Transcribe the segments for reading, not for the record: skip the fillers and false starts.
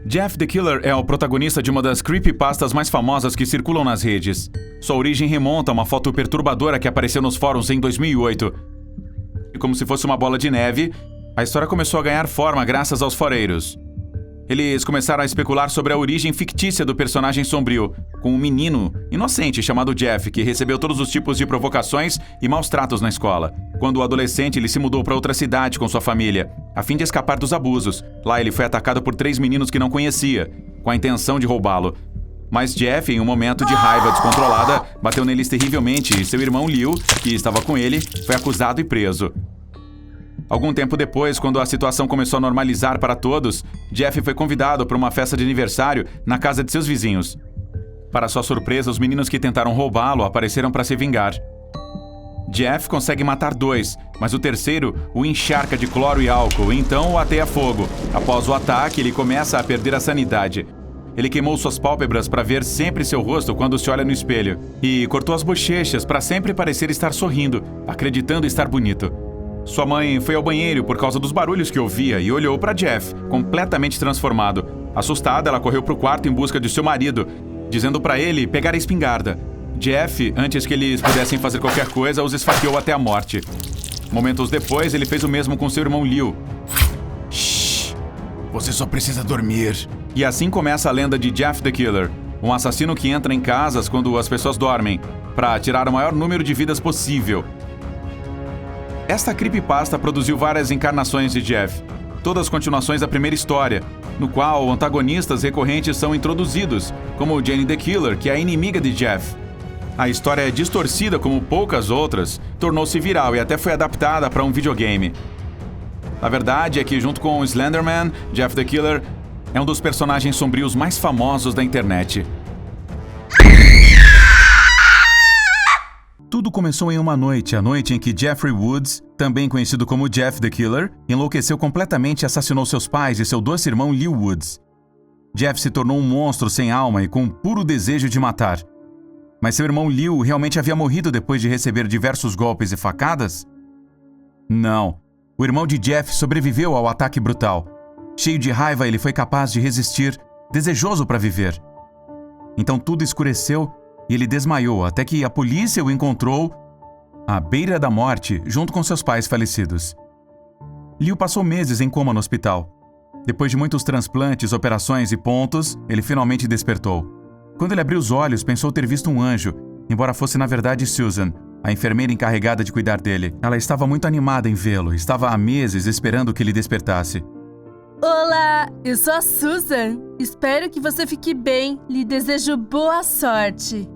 Jeff the Killer é o protagonista de uma das creepypastas mais famosas que circulam nas redes. Sua origem remonta a uma foto perturbadora que apareceu nos fóruns em 2008. E como se fosse uma bola de neve, a história começou a ganhar forma graças aos foreiros. Eles começaram a especular sobre a origem fictícia do personagem sombrio, com um menino inocente chamado Jeff, que recebeu todos os tipos de provocações e maus tratos na escola. Quando o adolescente, ele se mudou para outra cidade com sua família, a fim de escapar dos abusos. Lá ele foi atacado por 3 meninos que não conhecia, com a intenção de roubá-lo. Mas Jeff, em um momento de raiva descontrolada, bateu neles terrivelmente e seu irmão Liu, que estava com ele, foi acusado e preso. Algum tempo depois, quando a situação começou a normalizar para todos, Jeff foi convidado para uma festa de aniversário na casa de seus vizinhos. Para sua surpresa, os meninos que tentaram roubá-lo apareceram para se vingar. Jeff consegue matar 2, mas o terceiro o encharca de cloro e álcool, e então o ateia fogo. Após o ataque, ele começa a perder a sanidade. Ele queimou suas pálpebras para ver sempre seu rosto quando se olha no espelho, e cortou as bochechas para sempre parecer estar sorrindo, acreditando estar bonito. Sua mãe foi ao banheiro por causa dos barulhos que ouvia e olhou para Jeff, completamente transformado. Assustada, ela correu para o quarto em busca de seu marido, dizendo para ele pegar a espingarda. Jeff, antes que eles pudessem fazer qualquer coisa, os esfaqueou até a morte. Momentos depois, ele fez o mesmo com seu irmão Liu. Shhh, você só precisa dormir. E assim começa a lenda de Jeff the Killer, um assassino que entra em casas quando as pessoas dormem, para tirar o maior número de vidas possível. Esta creepypasta produziu várias encarnações de Jeff, todas continuações da primeira história, no qual antagonistas recorrentes são introduzidos, como Jane the Killer, que é a inimiga de Jeff. A história é distorcida como poucas outras, tornou-se viral e até foi adaptada para um videogame. A verdade é que, junto com o Slenderman, Jeff the Killer é um dos personagens sombrios mais famosos da internet. Tudo começou em uma noite, a noite em que Jeffrey Woods, também conhecido como Jeff the Killer, enlouqueceu completamente e assassinou seus pais e seu doce irmão Liu Woods. Jeff se tornou um monstro sem alma e com um puro desejo de matar. Mas seu irmão Liu realmente havia morrido depois de receber diversos golpes e facadas? Não. O irmão de Jeff sobreviveu ao ataque brutal. Cheio de raiva, ele foi capaz de resistir, desejoso para viver. Então tudo escureceu e ele desmaiou até que a polícia o encontrou à beira da morte, junto com seus pais falecidos. Liu passou meses em coma no hospital. Depois de muitos transplantes, operações e pontos, ele finalmente despertou. Quando ele abriu os olhos, pensou ter visto um anjo, embora fosse na verdade Susan, a enfermeira encarregada de cuidar dele. Ela estava muito animada em vê-lo, estava há meses esperando que ele despertasse. Olá, eu sou a Susan. Espero que você fique bem. Lhe desejo boa sorte.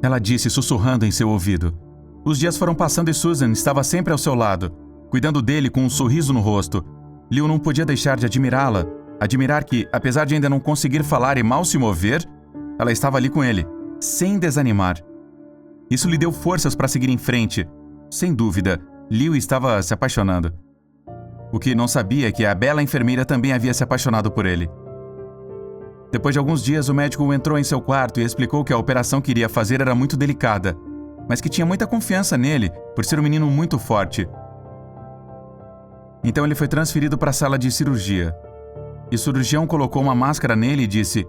Ela disse sussurrando em seu ouvido. Os dias foram passando e Susan estava sempre ao seu lado, cuidando dele com um sorriso no rosto. Liu não podia deixar de admirá-la, admirar que, apesar de ainda não conseguir falar e mal se mover, ela estava ali com ele, sem desanimar. Isso lhe deu forças para seguir em frente. Sem dúvida, Liu estava se apaixonando. O que não sabia é que a bela enfermeira também havia se apaixonado por ele. Depois de alguns dias, o médico entrou em seu quarto e explicou que a operação que iria fazer era muito delicada, mas que tinha muita confiança nele, por ser um menino muito forte. Então ele foi transferido para a sala de cirurgia. E o cirurgião colocou uma máscara nele e disse: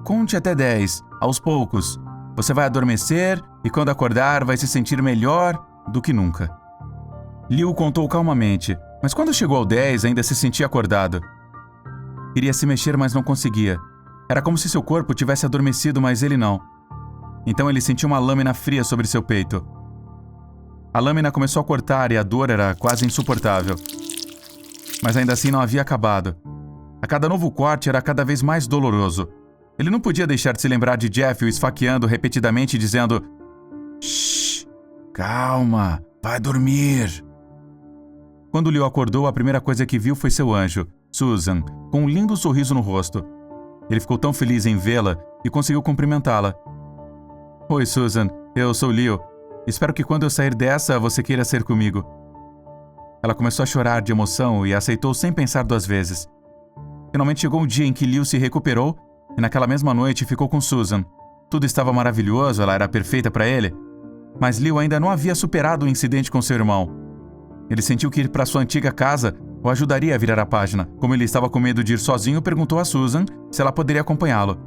"Conte até 10, aos poucos. Você vai adormecer e quando acordar vai se sentir melhor do que nunca." Liu contou calmamente, mas quando chegou ao 10 ainda se sentia acordado. Queria se mexer, mas não conseguia. Era como se seu corpo tivesse adormecido, mas ele não. Então ele sentiu uma lâmina fria sobre seu peito. A lâmina começou a cortar e a dor era quase insuportável. Mas ainda assim não havia acabado. A cada novo corte era cada vez mais doloroso. Ele não podia deixar de se lembrar de Jeff o esfaqueando repetidamente, dizendo: "Shh, calma, vai dormir." Quando Liu acordou, a primeira coisa que viu foi seu anjo, Susan, com um lindo sorriso no rosto. Ele ficou tão feliz em vê-la e conseguiu cumprimentá-la. "Oi, Susan, eu sou Liu. Espero que quando eu sair dessa, você queira ser comigo." Ela começou a chorar de emoção e aceitou sem pensar 2 vezes. Finalmente chegou um dia em que Liu se recuperou e naquela mesma noite ficou com Susan. Tudo estava maravilhoso, ela era perfeita para ele. Mas Liu ainda não havia superado o incidente com seu irmão. Ele sentiu que ir para sua antiga casa o ajudaria a virar a página. Como ele estava com medo de ir sozinho, perguntou a Susan se ela poderia acompanhá-lo.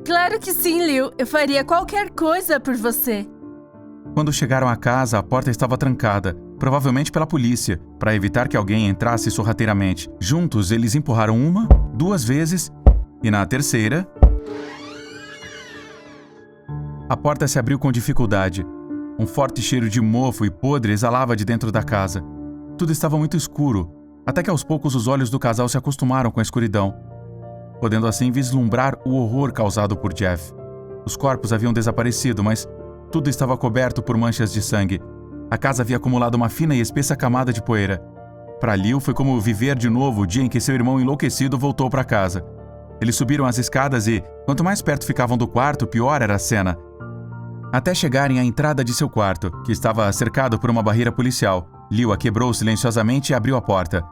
Claro que sim, Liu. Eu faria qualquer coisa por você. Quando chegaram à casa, a porta estava trancada, provavelmente pela polícia, para evitar que alguém entrasse sorrateiramente. Juntos, eles empurraram 1, 2 vezes, e na terceira, a porta se abriu com dificuldade. Um forte cheiro de mofo e podre exalava de dentro da casa. Tudo estava muito escuro, até que aos poucos os olhos do casal se acostumaram com a escuridão, podendo assim vislumbrar o horror causado por Jeff. Os corpos haviam desaparecido, mas tudo estava coberto por manchas de sangue. A casa havia acumulado uma fina e espessa camada de poeira. Para Liu foi como viver de novo o dia em que seu irmão enlouquecido voltou para casa. Eles subiram as escadas e, quanto mais perto ficavam do quarto, pior era a cena. Até chegarem à entrada de seu quarto, que estava cercado por uma barreira policial. Liu a quebrou silenciosamente e abriu a porta.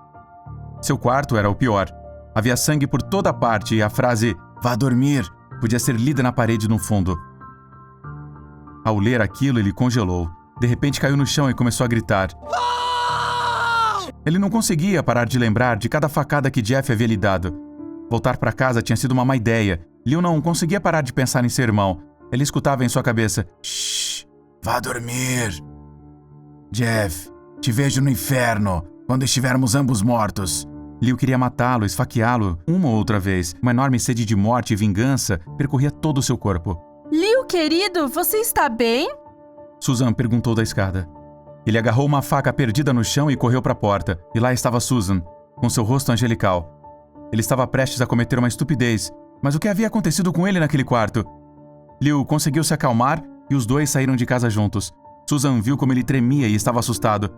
Seu quarto era o pior. Havia sangue por toda parte e a frase "vá dormir" podia ser lida na parede no fundo. Ao ler aquilo, ele congelou. De repente caiu no chão e começou a gritar. Ele não conseguia parar de lembrar de cada facada que Jeff havia lhe dado. Voltar para casa tinha sido uma má ideia. Liu não conseguia parar de pensar em seu irmão. Ele escutava em sua cabeça: Shh, vá dormir. Jeff, te vejo no inferno, quando estivermos ambos mortos. Liu queria matá-lo, esfaqueá-lo, uma ou outra vez. Uma enorme sede de morte e vingança percorria todo o seu corpo. Liu, querido, você está bem? Susan perguntou da escada. Ele agarrou uma faca perdida no chão e correu para a porta. E lá estava Susan, com seu rosto angelical. Ele estava prestes a cometer uma estupidez. Mas o que havia acontecido com ele naquele quarto? Liu conseguiu se acalmar e os dois saíram de casa juntos. Susan viu como ele tremia e estava assustado.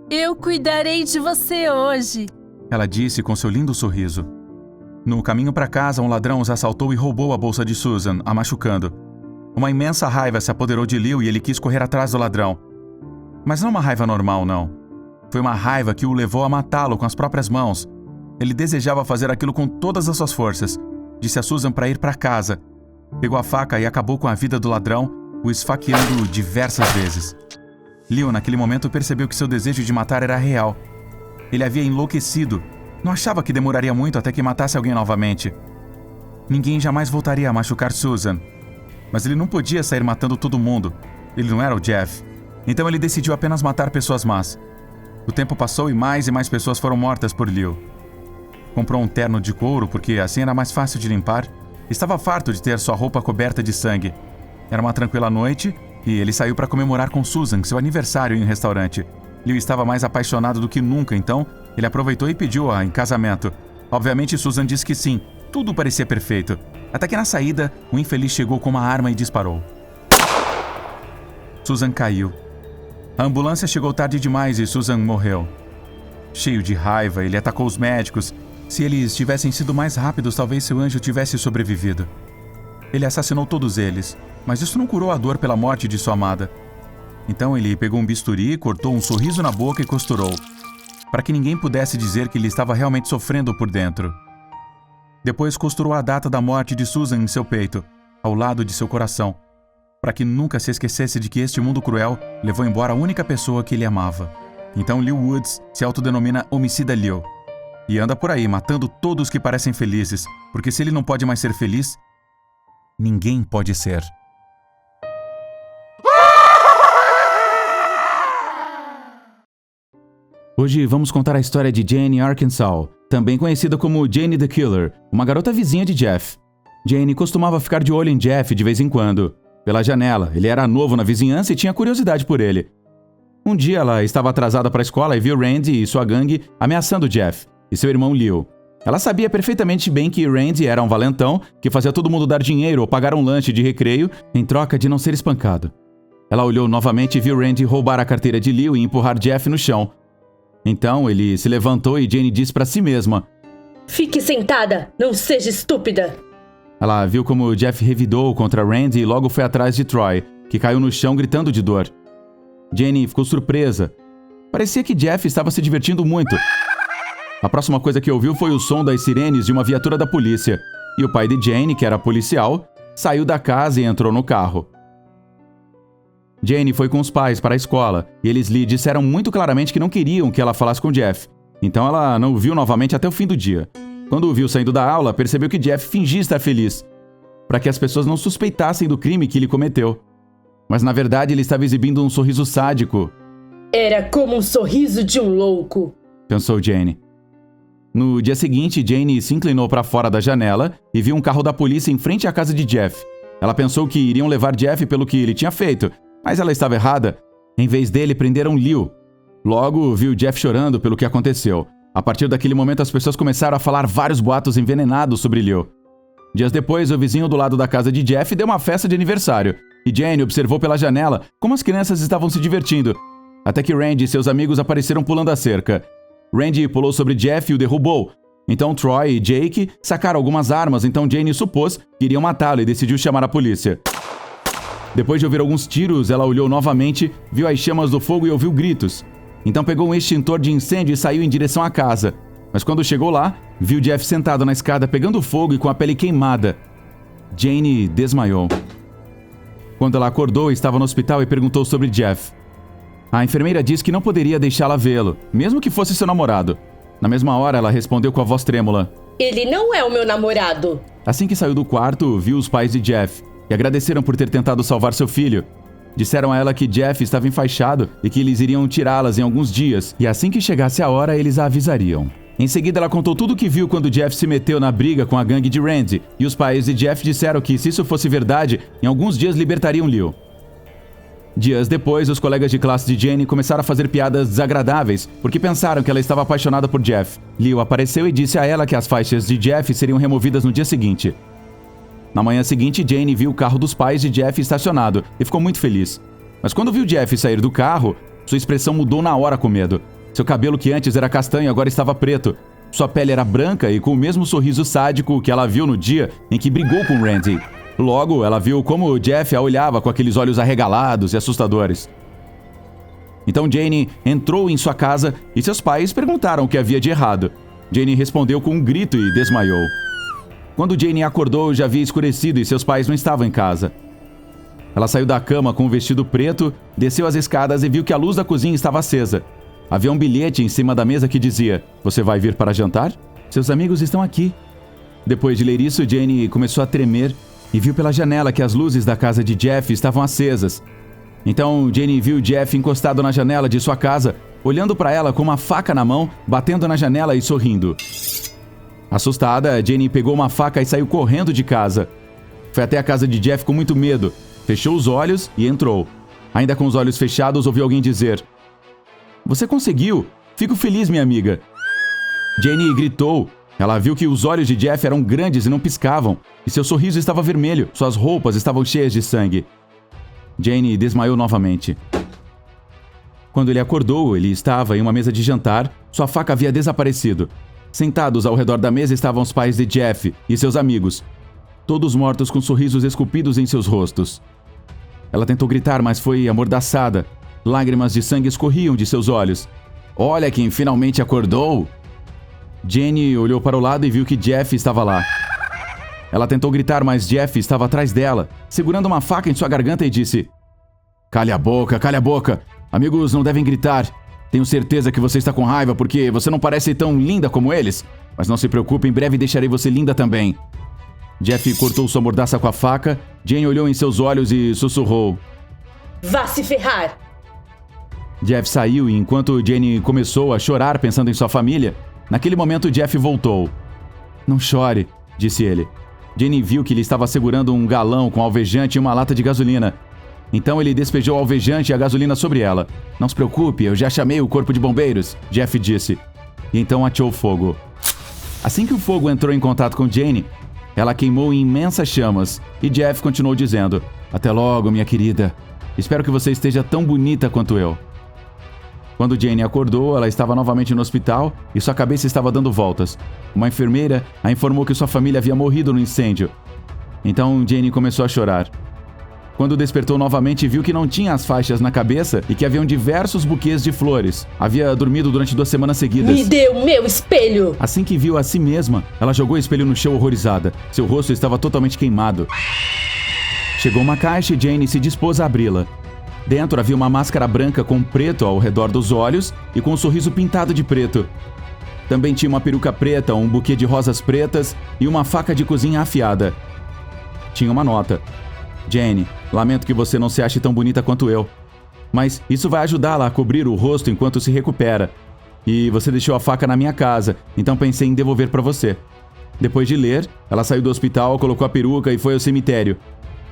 Eu cuidarei de você hoje, ela disse com seu lindo sorriso. No caminho para casa, um ladrão os assaltou e roubou a bolsa de Susan, a machucando. Uma imensa raiva se apoderou de Liu e ele quis correr atrás do ladrão. Mas não uma raiva normal, não. Foi uma raiva que o levou a matá-lo com as próprias mãos. Ele desejava fazer aquilo com todas as suas forças. Disse a Susan para ir para casa. Pegou a faca e acabou com a vida do ladrão, o esfaqueando diversas vezes. Liu, naquele momento, percebeu que seu desejo de matar era real. Ele havia enlouquecido. Não achava que demoraria muito até que matasse alguém novamente. Ninguém jamais voltaria a machucar Susan. Mas ele não podia sair matando todo mundo. Ele não era o Jeff. Então ele decidiu apenas matar pessoas más. O tempo passou e mais pessoas foram mortas por Liu. Comprou um terno de couro porque assim era mais fácil de limpar. Estava farto de ter sua roupa coberta de sangue. Era uma tranquila noite e ele saiu para comemorar com Susan seu aniversário em um restaurante. Liu estava mais apaixonado do que nunca, então ele aproveitou e pediu-a em casamento. Obviamente Susan disse que sim, tudo parecia perfeito. Até que na saída, o infeliz chegou com uma arma e disparou. Susan caiu. A ambulância chegou tarde demais e Susan morreu. Cheio de raiva, ele atacou os médicos. Se eles tivessem sido mais rápidos, talvez seu anjo tivesse sobrevivido. Ele assassinou todos eles, mas isso não curou a dor pela morte de sua amada. Então ele pegou um bisturi, cortou um sorriso na boca e costurou, para que ninguém pudesse dizer que ele estava realmente sofrendo por dentro. Depois costurou a data da morte de Susan em seu peito, ao lado de seu coração, para que nunca se esquecesse de que este mundo cruel levou embora a única pessoa que ele amava. Então Liu Woods se autodenomina Homicida Liu. E anda por aí matando todos que parecem felizes, porque se ele não pode mais ser feliz, ninguém pode ser. Hoje vamos contar a história de Jane Arkansas, também conhecida como Jane the Killer, uma garota vizinha de Jeff. Jane costumava ficar de olho em Jeff de vez em quando. Pela janela, ele era novo na vizinhança e tinha curiosidade por ele. Um dia ela estava atrasada para a escola e viu Randy e sua gangue ameaçando Jeff e seu irmão Liu. Ela sabia perfeitamente bem que Randy era um valentão que fazia todo mundo dar dinheiro ou pagar um lanche de recreio em troca de não ser espancado. Ela olhou novamente e viu Randy roubar a carteira de Liu e empurrar Jeff no chão. Então ele se levantou e Jane disse para si mesma: "Fique sentada, não seja estúpida." Ela viu como Jeff revidou contra Randy e logo foi atrás de Troy, que caiu no chão gritando de dor. Jane ficou surpresa. Parecia que Jeff estava se divertindo muito. A próxima coisa que ouviu foi o som das sirenes de uma viatura da polícia, e o pai de Jane, que era policial, saiu da casa e entrou no carro. Jane foi com os pais para a escola, e eles lhe disseram muito claramente que não queriam que ela falasse com Jeff. Então ela não o viu novamente até o fim do dia. Quando o viu saindo da aula, percebeu que Jeff fingia estar feliz, para que as pessoas não suspeitassem do crime que ele cometeu. Mas na verdade ele estava exibindo um sorriso sádico. Era como um sorriso de um louco, pensou Jane. No dia seguinte, Jane se inclinou para fora da janela e viu um carro da polícia em frente à casa de Jeff. Ela pensou que iriam levar Jeff pelo que ele tinha feito, mas ela estava errada. Em vez dele, prenderam Leo. Logo, viu Jeff chorando pelo que aconteceu. A partir daquele momento, as pessoas começaram a falar vários boatos envenenados sobre Leo. Dias depois, o vizinho do lado da casa de Jeff deu uma festa de aniversário, e Jane observou pela janela como as crianças estavam se divertindo, até que Randy e seus amigos apareceram pulando a cerca. Randy pulou sobre Jeff e o derrubou. Então Troy e Jake sacaram algumas armas, então Jane supôs que iriam matá-lo e decidiu chamar a polícia. Depois de ouvir alguns tiros, ela olhou novamente, viu as chamas do fogo e ouviu gritos. Então pegou um extintor de incêndio e saiu em direção à casa. Mas quando chegou lá, viu Jeff sentado na escada pegando fogo e com a pele queimada. Jane desmaiou. Quando ela acordou, estava no hospital e perguntou sobre Jeff. A enfermeira disse que não poderia deixá-la vê-lo, mesmo que fosse seu namorado. Na mesma hora, ela respondeu com a voz trêmula. Ele não é o meu namorado. Assim que saiu do quarto, viu os pais de Jeff e agradeceram por ter tentado salvar seu filho. Disseram a ela que Jeff estava enfaixado e que eles iriam tirá-las em alguns dias, e assim que chegasse a hora, eles a avisariam. Em seguida, ela contou tudo o que viu quando Jeff se meteu na briga com a gangue de Randy, e os pais de Jeff disseram que, se isso fosse verdade, em alguns dias libertariam Leo. Dias depois, os colegas de classe de Jane começaram a fazer piadas desagradáveis, porque pensaram que ela estava apaixonada por Jeff. Leo apareceu e disse a ela que as faixas de Jeff seriam removidas no dia seguinte. Na manhã seguinte, Jane viu o carro dos pais de Jeff estacionado e ficou muito feliz. Mas quando viu Jeff sair do carro, sua expressão mudou na hora com medo. Seu cabelo, que antes era castanho, agora estava preto. Sua pele era branca e com o mesmo sorriso sádico que ela viu no dia em que brigou com Randy. Logo, ela viu como Jeff a olhava com aqueles olhos arregalados e assustadores. Então Jane entrou em sua casa e seus pais perguntaram o que havia de errado. Jane respondeu com um grito e desmaiou. Quando Jane acordou, já havia escurecido e seus pais não estavam em casa. Ela saiu da cama com um vestido preto, desceu as escadas e viu que a luz da cozinha estava acesa. Havia um bilhete em cima da mesa que dizia: "Você vai vir para jantar? Seus amigos estão aqui." Depois de ler isso, Jane começou a tremer e viu pela janela que as luzes da casa de Jeff estavam acesas. Então Jane viu Jeff encostado na janela de sua casa, olhando para ela com uma faca na mão, batendo na janela e sorrindo. Assustada, Jane pegou uma faca e saiu correndo de casa. Foi até a casa de Jeff com muito medo, fechou os olhos e entrou. Ainda com os olhos fechados, ouviu alguém dizer: "Você conseguiu! Fico feliz, minha amiga." Jane gritou. Ela viu que os olhos de Jeff eram grandes e não piscavam, e seu sorriso estava vermelho, suas roupas estavam cheias de sangue. Jane desmaiou novamente. Quando ele acordou, ele estava em uma mesa de jantar, sua faca havia desaparecido. Sentados ao redor da mesa estavam os pais de Jeff e seus amigos, todos mortos com sorrisos esculpidos em seus rostos. Ela tentou gritar, mas foi amordaçada. Lágrimas de sangue escorriam de seus olhos. "Olha quem finalmente acordou!" Jane olhou para o lado e viu que Jeff estava lá. Ela tentou gritar, mas Jeff estava atrás dela, segurando uma faca em sua garganta e disse: Cale a boca, cale a boca. Amigos não devem gritar. Tenho certeza que você está com raiva porque você não parece tão linda como eles. Mas não se preocupe, em breve deixarei você linda também." Jeff cortou sua mordaça com a faca. Jane olhou em seus olhos e sussurrou: "Vá se ferrar!" Jeff saiu e enquanto Jane começou a chorar pensando em sua família, naquele momento Jeff voltou. "Não chore", disse ele. Jane viu que ele estava segurando um galão com alvejante e uma lata de gasolina. Então ele despejou o alvejante e a gasolina sobre ela. "Não se preocupe, eu já chamei o corpo de bombeiros", Jeff disse. E então ateou fogo. Assim que o fogo entrou em contato com Jane, ela queimou em imensas chamas e Jeff continuou dizendo: "Até logo, minha querida. Espero que você esteja tão bonita quanto eu." Quando Jane acordou, ela estava novamente no hospital e sua cabeça estava dando voltas. Uma enfermeira a informou que sua família havia morrido no incêndio. Então Jane começou a chorar. Quando despertou novamente, viu que não tinha as faixas na cabeça e que haviam diversos buquês de flores. Havia dormido durante 2 semanas seguidas. "Me dê o meu espelho!" Assim que viu a si mesma, ela jogou o espelho no chão horrorizada. Seu rosto estava totalmente queimado. Chegou uma caixa e Jane se dispôs a abri-la. Dentro havia uma máscara branca com preto ao redor dos olhos e com um sorriso pintado de preto. Também tinha uma peruca preta, um buquê de rosas pretas e uma faca de cozinha afiada. Tinha uma nota. Jane, lamento que você não se ache tão bonita quanto eu. Mas isso vai ajudá-la a cobrir o rosto enquanto se recupera. E você deixou a faca na minha casa, então pensei em devolver para você. Depois de ler, ela saiu do hospital, colocou a peruca e foi ao cemitério.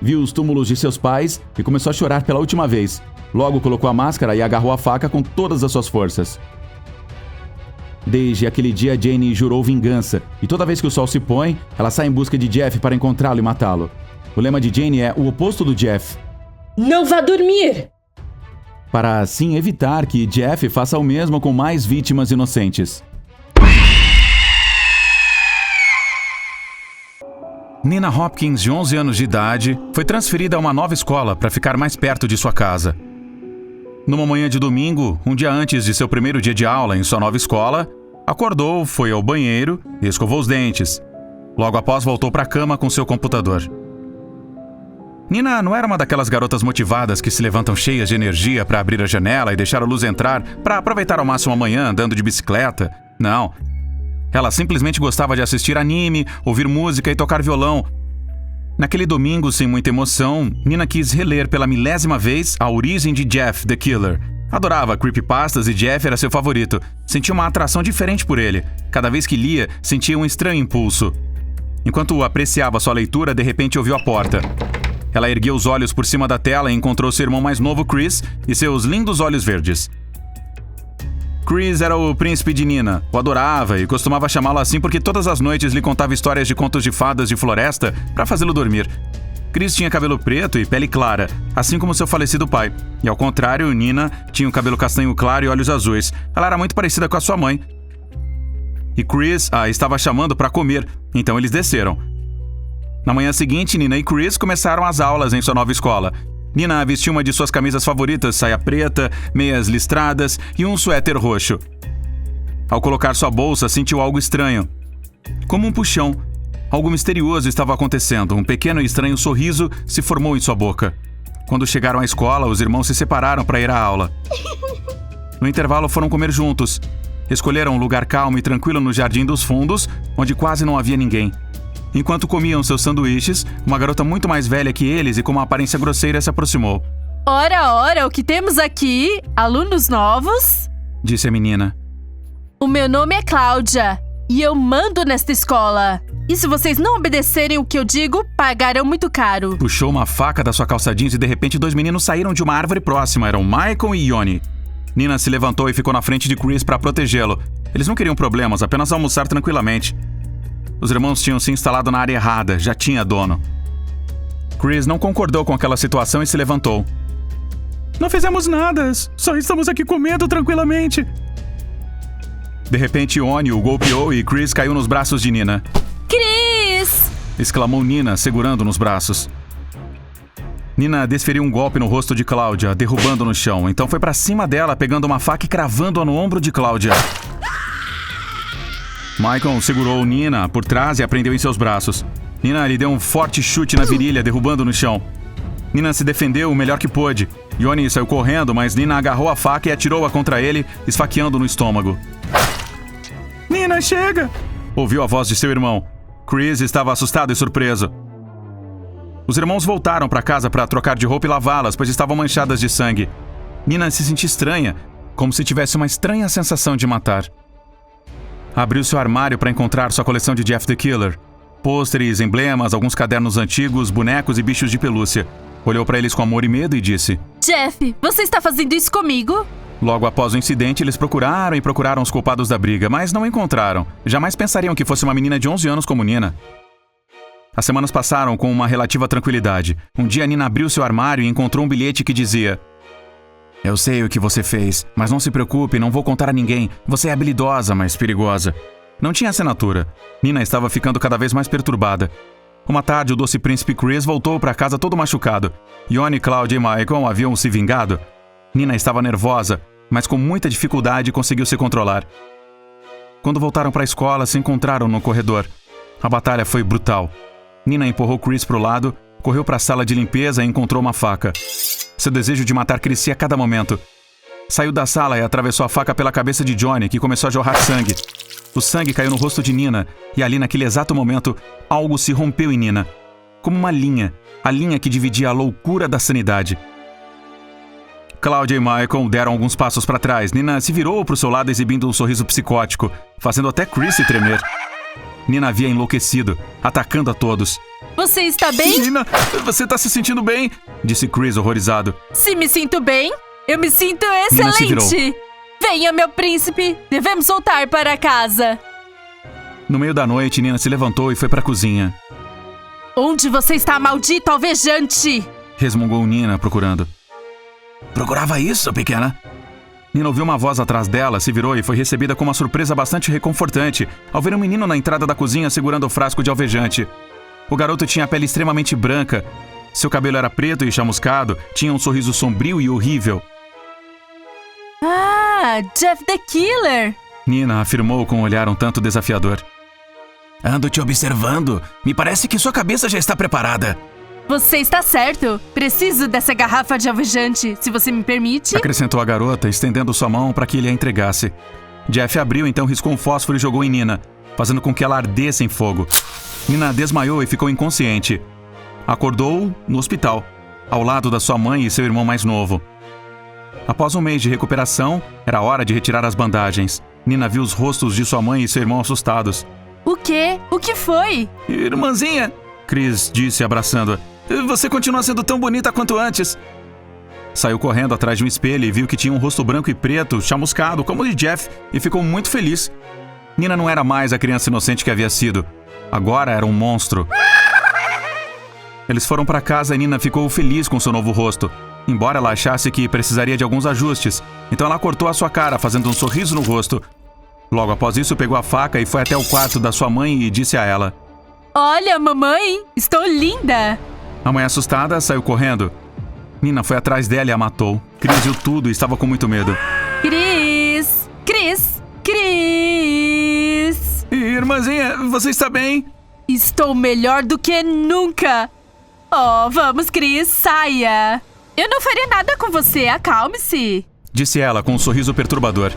Viu os túmulos de seus pais e começou a chorar pela última vez. Logo colocou a máscara e agarrou a faca com todas as suas forças. Desde aquele dia, Jane jurou vingança, e toda vez que o sol se põe, ela sai em busca de Jeff para encontrá-lo e matá-lo. O lema de Jane é o oposto do Jeff. Não vá dormir! Para assim evitar que Jeff faça o mesmo com mais vítimas inocentes. Nina Hopkins, de 11 anos de idade, foi transferida a uma nova escola para ficar mais perto de sua casa. Numa manhã de domingo, um dia antes de seu primeiro dia de aula em sua nova escola, acordou, foi ao banheiro e escovou os dentes. Logo após, voltou para a cama com seu computador. Nina não era uma daquelas garotas motivadas que se levantam cheias de energia para abrir a janela e deixar a luz entrar para aproveitar ao máximo a manhã andando de bicicleta. Não. Ela simplesmente gostava de assistir anime, ouvir música e tocar violão. Naquele domingo, sem muita emoção, Nina quis reler pela 1000ª vez A Origem de Jeff the Killer. Adorava creepypastas e Jeff era seu favorito. Sentia uma atração diferente por ele. Cada vez que lia, sentia um estranho impulso. Enquanto apreciava sua leitura, de repente ouviu a porta. Ela ergueu os olhos por cima da tela e encontrou seu irmão mais novo, Chris, e seus lindos olhos verdes. Chris era o príncipe de Nina. O adorava e costumava chamá-lo assim porque todas as noites lhe contava histórias de contos de fadas de floresta para fazê-lo dormir. Chris tinha cabelo preto e pele clara, assim como seu falecido pai. E ao contrário, Nina tinha o cabelo castanho claro e olhos azuis. Ela era muito parecida com a sua mãe. E Chris a estava chamando para comer, então eles desceram. Na manhã seguinte, Nina e Chris começaram as aulas em sua nova escola. Nina vestiu uma de suas camisas favoritas, saia preta, meias listradas e um suéter roxo. Ao colocar sua bolsa, sentiu algo estranho. Como um puxão. Algo misterioso estava acontecendo. Um pequeno e estranho sorriso se formou em sua boca. Quando chegaram à escola, os irmãos se separaram para ir à aula. No intervalo, foram comer juntos. Escolheram um lugar calmo e tranquilo no jardim dos fundos, onde quase não havia ninguém. Enquanto comiam seus sanduíches, uma garota muito mais velha que eles e com uma aparência grosseira se aproximou. Ora, o que temos aqui? Alunos novos? Disse a menina. O meu nome é Cláudia e eu mando nesta escola. E se vocês não obedecerem o que eu digo, pagarão muito caro. Puxou uma faca da sua calça jeans e de repente 2 meninos saíram de uma árvore próxima. Eram Michael e Yoni. Nina se levantou e ficou na frente de Chris para protegê-lo. Eles não queriam problemas, apenas almoçar tranquilamente. Os irmãos tinham se instalado na área errada, já tinha dono. Chris não concordou com aquela situação e se levantou. Não fizemos nada, só estamos aqui comendo tranquilamente. De repente, Oni o golpeou e Chris caiu nos braços de Nina. Chris! Exclamou Nina, segurando nos braços. Nina desferiu um golpe no rosto de Cláudia, derrubando no chão. Então foi pra cima dela, pegando uma faca e cravando-a no ombro de Cláudia. Michael segurou Nina por trás e a prendeu em seus braços. Nina lhe deu um forte chute na virilha, derrubando no chão. Nina se defendeu o melhor que pôde. Yoni saiu correndo, mas Nina agarrou a faca e atirou-a contra ele, esfaqueando no estômago. Nina, chega! Ouviu a voz de seu irmão. Chris estava assustado e surpreso. Os irmãos voltaram para casa para trocar de roupa e lavá-las, pois estavam manchadas de sangue. Nina se sentia estranha, como se tivesse uma estranha sensação de matar. Abriu seu armário para encontrar sua coleção de Jeff the Killer. Pôsteres, emblemas, alguns cadernos antigos, bonecos e bichos de pelúcia. Olhou para eles com amor e medo e disse: Jeff, você está fazendo isso comigo? Logo após o incidente, eles procuraram os culpados da briga, mas não encontraram. Jamais pensariam que fosse uma menina de 11 anos como Nina. As semanas passaram com uma relativa tranquilidade. Um dia, Nina abriu seu armário e encontrou um bilhete que dizia: Eu sei o que você fez, mas não se preocupe, não vou contar a ninguém. Você é habilidosa, mas perigosa. Não tinha assinatura. Nina estava ficando cada vez mais perturbada. Uma tarde, o doce príncipe Chris voltou para casa todo machucado. Yoni, Cláudia e Michael haviam se vingado. Nina estava nervosa, mas com muita dificuldade conseguiu se controlar. Quando voltaram para a escola, se encontraram no corredor. A batalha foi brutal. Nina empurrou Chris para o lado, correu para a sala de limpeza e encontrou uma faca. Seu desejo de matar crescia a cada momento. Saiu da sala e atravessou a faca pela cabeça de Johnny, que começou a jorrar sangue. O sangue caiu no rosto de Nina e ali naquele exato momento, algo se rompeu em Nina. Como uma linha, a linha que dividia a loucura da sanidade. Cláudia e Michael deram alguns passos para trás. Nina se virou para o seu lado exibindo um sorriso psicótico, fazendo até Chris se tremer. Nina havia enlouquecido, atacando a todos. Você está bem? Nina, você tá se sentindo bem? Disse Chris horrorizado. Se me sinto bem, eu me sinto Nina se virou. excelente. Venha, meu príncipe. Devemos voltar para casa. No meio da noite, Nina se levantou e foi para a cozinha. Onde você está, maldito alvejante? Resmungou Nina, procurando. Procurava isso, pequena? Nina ouviu uma voz atrás dela, se virou e foi recebida com uma surpresa bastante reconfortante ao ver um menino na entrada da cozinha segurando o frasco de alvejante. O garoto tinha a pele extremamente branca. Seu cabelo era preto e chamuscado, tinha um sorriso sombrio e horrível. Ah, Jeff the Killer. Nina afirmou com um olhar um tanto desafiador. Ando te observando. Me parece que sua cabeça já está preparada. Você está certo. Preciso dessa garrafa de alvejante, se você me permite. Acrescentou a garota, estendendo sua mão para que ele a entregasse. Jeff abriu, então riscou um fósforo e jogou em Nina, fazendo com que ela ardesse em fogo. Nina desmaiou e ficou inconsciente. Acordou no hospital, ao lado da sua mãe e seu irmão mais novo. Após um mês de recuperação, era hora de retirar as bandagens. Nina viu os rostos de sua mãe e seu irmão assustados. O quê? O que foi? Irmãzinha, Chris disse abraçando-a. Você continua sendo tão bonita quanto antes. Saiu correndo atrás de um espelho e viu que tinha um rosto branco e preto, chamuscado, como o de Jeff, e ficou muito feliz. Nina não era mais a criança inocente que havia sido. Agora era um monstro. Eles foram para casa e Nina ficou feliz com seu novo rosto, embora ela achasse que precisaria de alguns ajustes. Então ela cortou a sua cara, fazendo um sorriso no rosto. Logo após isso, pegou a faca e foi até o quarto da sua mãe e disse a ela: Olha, mamãe, estou linda. A mãe, assustada, saiu correndo. Nina foi atrás dela e a matou. Chris viu tudo e estava com muito medo. Chris! Chris! Chris! Irmãzinha, você está bem? Estou melhor do que nunca. Oh, vamos, Chris, saia. Eu não faria nada com você, acalme-se. Disse ela com um sorriso perturbador.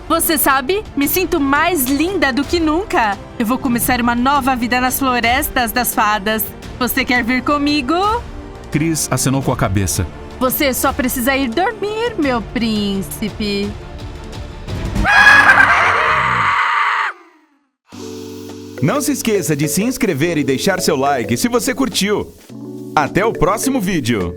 Você sabe, me sinto mais linda do que nunca. Eu vou começar uma nova vida nas florestas das fadas. Você quer vir comigo? Chris acenou com a cabeça. Você só precisa ir dormir, meu príncipe. Não se esqueça de se inscrever e deixar seu like se você curtiu. Até o próximo vídeo.